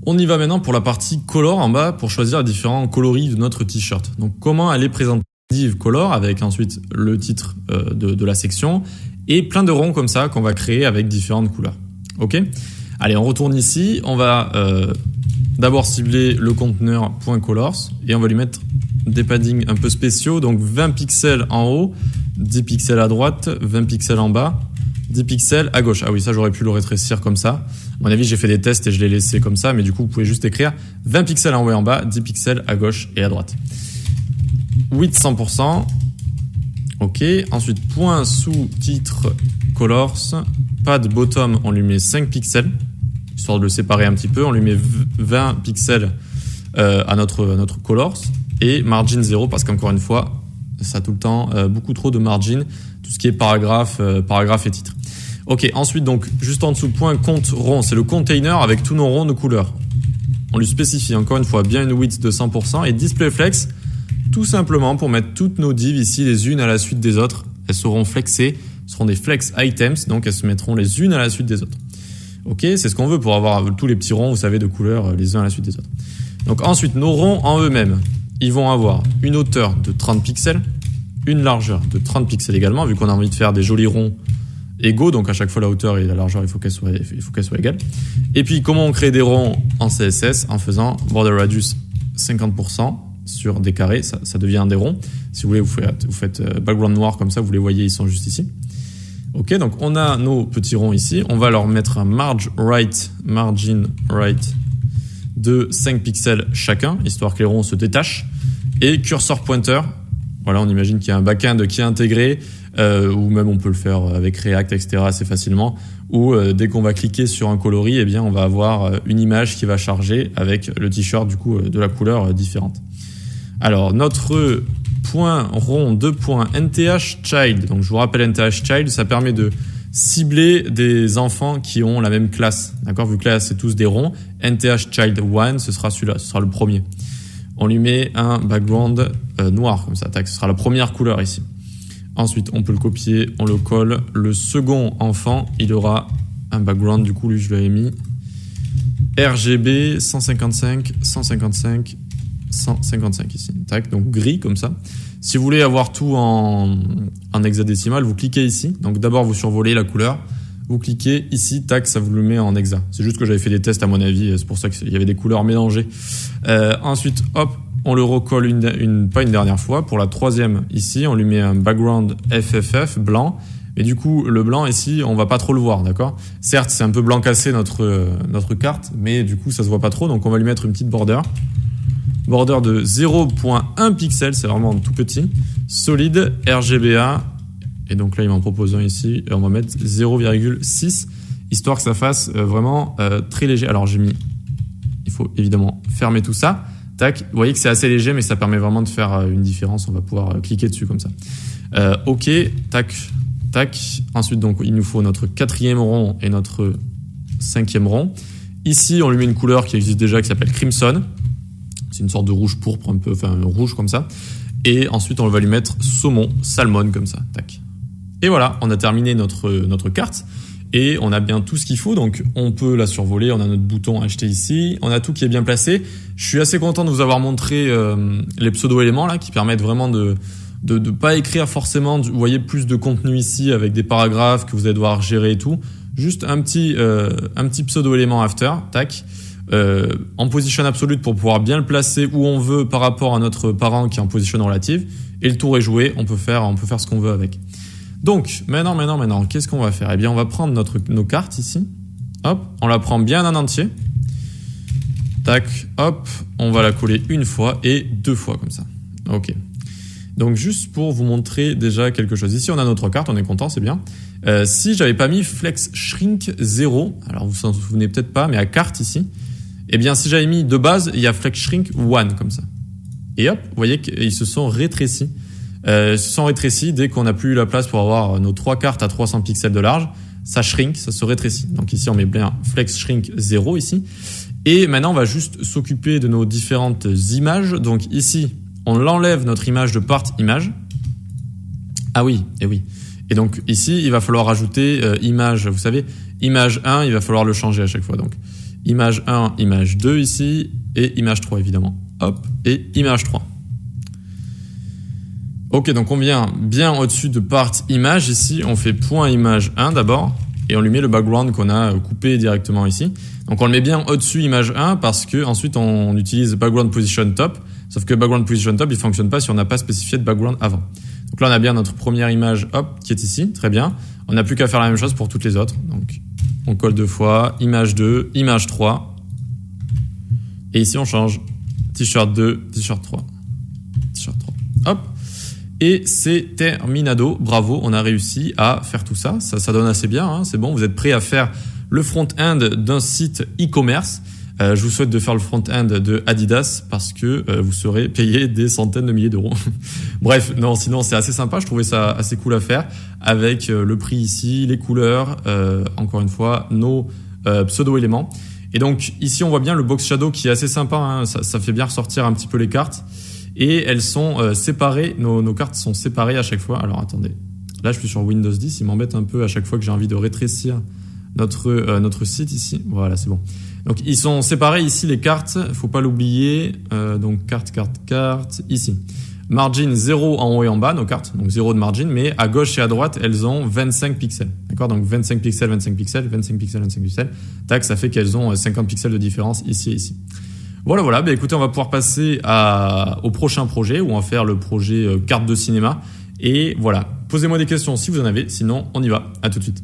On y va maintenant pour la partie color en bas pour choisir les différents coloris de notre t-shirt. Donc comment elle est présentée div color avec ensuite le titre de la section et plein de ronds comme ça qu'on va créer avec différentes couleurs. Ok ? Allez, on retourne ici. On va d'abord cibler le conteneur .colors et on va lui mettre des paddings un peu spéciaux. Donc 20 pixels en haut, 10 pixels à droite, 20 pixels en bas, 10 pixels à gauche. Ah oui, ça j'aurais pu le rétrécir comme ça. À mon avis, j'ai fait des tests et je l'ai laissé comme ça. Mais du coup, vous pouvez juste écrire 20 pixels en haut et en bas, 10 pixels à gauche et à droite. Width 100%. Ok. Ensuite, point sous-titre colors. Pad bottom, on lui met 5 pixels. Histoire de le séparer un petit peu. On lui met 20 pixels à notre colors. Et margin 0 parce qu'encore une fois, ça a tout le temps beaucoup trop de margin. Tout ce qui est paragraphe et titre. Ok. Ensuite, donc, juste en dessous, point compte rond. C'est le container avec tous nos ronds de couleur. On lui spécifie encore une fois bien une width de 100% et display flex. Tout simplement pour mettre toutes nos divs ici les unes à la suite des autres. Elles seront flexées, ce seront des flex items, donc elles se mettront les unes à la suite des autres. Ok, c'est ce qu'on veut pour avoir tous les petits ronds, vous savez, de couleurs les uns à la suite des autres. Donc ensuite, nos ronds en eux-mêmes, ils vont avoir une hauteur de 30 pixels, une largeur de 30 pixels également, vu qu'on a envie de faire des jolis ronds égaux, donc à chaque fois la hauteur et la largeur, il faut qu'elles soient égales. Et puis comment on crée des ronds en CSS en faisant border radius 50%. Sur des carrés, ça devient des ronds. Si vous voulez, vous faites background noir comme ça, vous les voyez, ils sont juste ici. Ok, donc on a nos petits ronds ici. On va leur mettre un margin right de 5 pixels chacun, histoire que les ronds se détachent. Et cursor pointer, voilà, on imagine qu'il y a un backend qui est intégré, ou même on peut le faire avec React, etc. assez facilement. Ou dès qu'on va cliquer sur un coloris, eh bien on va avoir une image qui va charger avec le t-shirt du coup de la couleur différente. Alors, notre point rond de point NTH Child, donc je vous rappelle NTH Child, ça permet de cibler des enfants qui ont la même classe, d'accord ? Vu que là, c'est tous des ronds, NTH Child 1, ce sera celui-là, ce sera le premier. On lui met un background noir, comme ça, tac, ce sera la première couleur ici. Ensuite, on peut le copier, on le colle. Le second enfant, il aura un background, du coup, lui, je l'avais mis RGB 155, 155, 155 ici, tac, donc gris comme ça. Si vous voulez avoir tout en hexadécimal, vous cliquez ici. Donc d'abord vous survolez la couleur, vous cliquez ici, tac, ça vous le met en hexa. C'est juste que j'avais fait des tests à mon avis, c'est pour ça qu'il y avait des couleurs mélangées. Ensuite, hop, on le recolle pas une dernière fois. Pour la troisième ici, on lui met un background FFF blanc. Mais du coup, le blanc ici, on va pas trop le voir, d'accord ? Certes, c'est un peu blanc cassé notre carte, mais du coup, ça se voit pas trop. Donc on va lui mettre une petite border. Border de 0.1 pixel, c'est vraiment tout petit. Solide, RGBA. Et donc là, il m'en propose un ici. Et on va mettre 0,6, histoire que ça fasse vraiment très léger. Alors il faut évidemment fermer tout ça. Tac, vous voyez que c'est assez léger, mais ça permet vraiment de faire une différence. On va pouvoir cliquer dessus comme ça. Ok, tac, tac. Ensuite, donc, il nous faut notre 4e rond et notre 5e rond. Ici, on lui met une couleur qui existe déjà qui s'appelle Crimson. C'est une sorte de rouge pourpre, un peu, enfin rouge comme ça. Et ensuite, on va lui mettre saumon, salmon comme ça. Tac. Et voilà, on a terminé notre carte. Et on a bien tout ce qu'il faut. Donc, on peut la survoler. On a notre bouton acheter ici. On a tout qui est bien placé. Je suis assez content de vous avoir montré les pseudo-éléments là, qui permettent vraiment de pas écrire forcément, vous voyez, plus de contenu ici avec des paragraphes que vous allez devoir gérer et tout. Juste un petit pseudo-élément after. Tac. En position absolute pour pouvoir bien le placer où on veut par rapport à notre parent qui est en position relative, et le tour est joué, on peut faire ce qu'on veut avec. Donc maintenant, qu'est-ce qu'on va faire ? Eh bien, on va prendre nos cartes ici, hop, on la prend bien en entier, tac, hop, on va la coller une fois et 2 fois comme ça. Ok. Donc juste pour vous montrer déjà quelque chose. Ici, on a notre carte, on est content, c'est bien. Si j'avais pas mis flex shrink 0, alors vous vous en souvenez peut-être pas, mais à carte ici, eh bien, si j'avais mis de base, il y a flex shrink 1 comme ça. Et hop, vous voyez qu'ils se sont rétrécis. Ils se sont rétrécis dès qu'on n'a plus eu la place pour avoir nos 3 cartes à 300 pixels de large. Ça shrink, ça se rétrécit. Donc ici, on met bien flex shrink 0 ici. Et maintenant, on va juste s'occuper de nos différentes images. Donc ici, on l'enlève notre image de part image. Ah oui, et oui. Et donc ici, il va falloir ajouter image, vous savez, image 1, il va falloir le changer à chaque fois. Donc Image 1, image 2 ici, et image 3 évidemment. Hop, et image 3. Ok, donc on vient bien au-dessus de part image. Ici, on fait point image 1 d'abord, et on lui met le background qu'on a coupé directement ici. Donc on le met bien au-dessus image 1 parce que ensuite on utilise background position top. Sauf que background position top, il fonctionne pas si on n'a pas spécifié de background avant. Donc là, on a bien notre première image, hop, qui est ici, très bien. On n'a plus qu'à faire la même chose pour toutes les autres. Donc on colle 2 fois, image 2, image 3. Et ici, on change t-shirt 2, t-shirt 3, t-shirt 3. Hop. Et c'est terminado, bravo, on a réussi à faire tout ça. Ça donne assez bien, hein, c'est bon, vous êtes prêts à faire le front-end d'un site e-commerce. Je vous souhaite de faire le front-end de Adidas parce que vous serez payé des centaines de milliers d'euros. Bref, non, sinon c'est assez sympa, je trouvais ça assez cool à faire avec le prix ici, les couleurs, encore une fois, nos pseudo-éléments. Et donc ici on voit bien le box shadow qui est assez sympa, hein, ça fait bien ressortir un petit peu les cartes. Et elles sont séparées, nos cartes sont séparées à chaque fois. Alors attendez, là je suis sur Windows 10, il m'embête un peu à chaque fois que j'ai envie de rétrécir notre site ici. Voilà, c'est bon. Donc ils sont séparés ici les cartes, faut pas l'oublier. Donc carte, ici. Margin 0 en haut et en bas, nos cartes, donc 0 de margin, mais à gauche et à droite, elles ont 25 pixels. D'accord, donc 25 pixels, 25 pixels, 25 pixels, 25 pixels. Tac, ça fait qu'elles ont 50 pixels de différence ici et ici. Voilà. Bah, écoutez, on va pouvoir passer au prochain projet où on va faire le projet carte de cinéma. Et voilà. Posez-moi des questions si vous en avez. Sinon, on y va. À tout de suite.